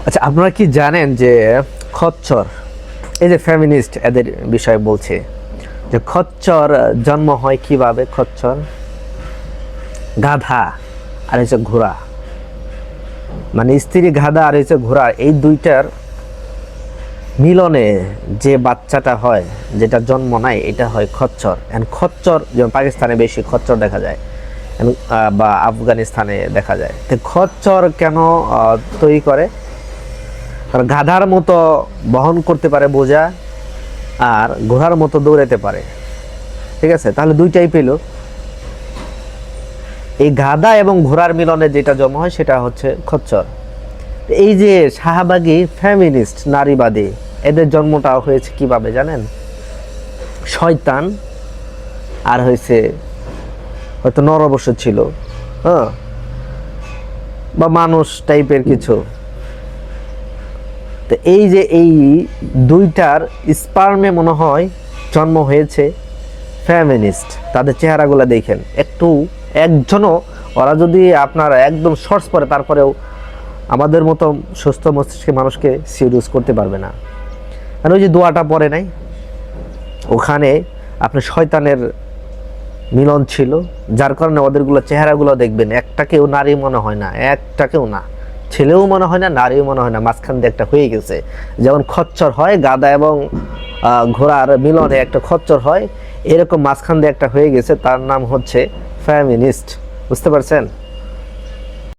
আচ্ছা, আপনারা কি জানেন যে খচ্চর, এই যে ফেমিনিস্ট এদের বিষয়ে বলছে যে খচ্চর জন্ম হয় কিভাবে? খচ্চর গাধা আর হচ্ছে ঘোড়া, মানে স্ত্রী গাধা আর হচ্ছে ঘোড়া, এই দুইটার মিলনে যে বাচ্চাটা হয়, যেটা জন্ম নেয়, এটা হয় খচ্চর। এন্ড খচ্চর যেমন পাকিস্তানে বেশি খচ্চর দেখা যায়, বা আফগানিস্তানে দেখা যায়। তো খচ্চর কেন তৈরি করে? কারণ গাধার মতো বহন করতে পারে বোঝা, আর ঘোড়ার মতো দৌড়াতে পারে। ঠিক আছে, তাহলে দুইটাই পেল। এই গাধা এবং ঘোড়ার মিলনে যেটা জন্ম হয় সেটা হচ্ছে খচ্চর। এই যে শাহবাগী ফেমিনিস্ট নারীবাদী, এদের জন্মটা হয়েছে কিভাবে জানেন? শয়তান আর হয়েছে হয়তো নরবশ ছিল, হ্যাঁ, বা মানুষ টাইপের কিছু। তো এই যে এই দুইটার স্পার্মে মনে হয় জন্ম হয়েছে ফেমিনিস্ট। তাদের চেহারাগুলো দেখেন একটু, একজনও, ওরা যদি আপনার একদম শর্টস পরে তারপরেও আমাদের মতো সুস্থ মস্তিষ্কের মানুষকে সিরিয়াস করতে পারবে না। আর ওই যে দোয়াটা পড়ে নাই, ওখানে আপনি শয়তানের মিলন ছিল, যার কারণে ওদেরগুলো চেহারাগুলো দেখবেন একটাকেও নারী মনে হয় না, একটাকেও না, ছেলেও মনে হয় না, নারীও মনে হয় না, মাঝখান দিয়ে একটা হয়ে গেছে। যেমন খচ্চর হয়, গাধা এবং ঘোড়ার মিলনে একটা খচ্চর হয়, এরকম মাঝখান দিয়ে একটা হয়ে গেছে, তার নাম হচ্ছে ফেমিনিস্ট। বুঝতে পারছেন?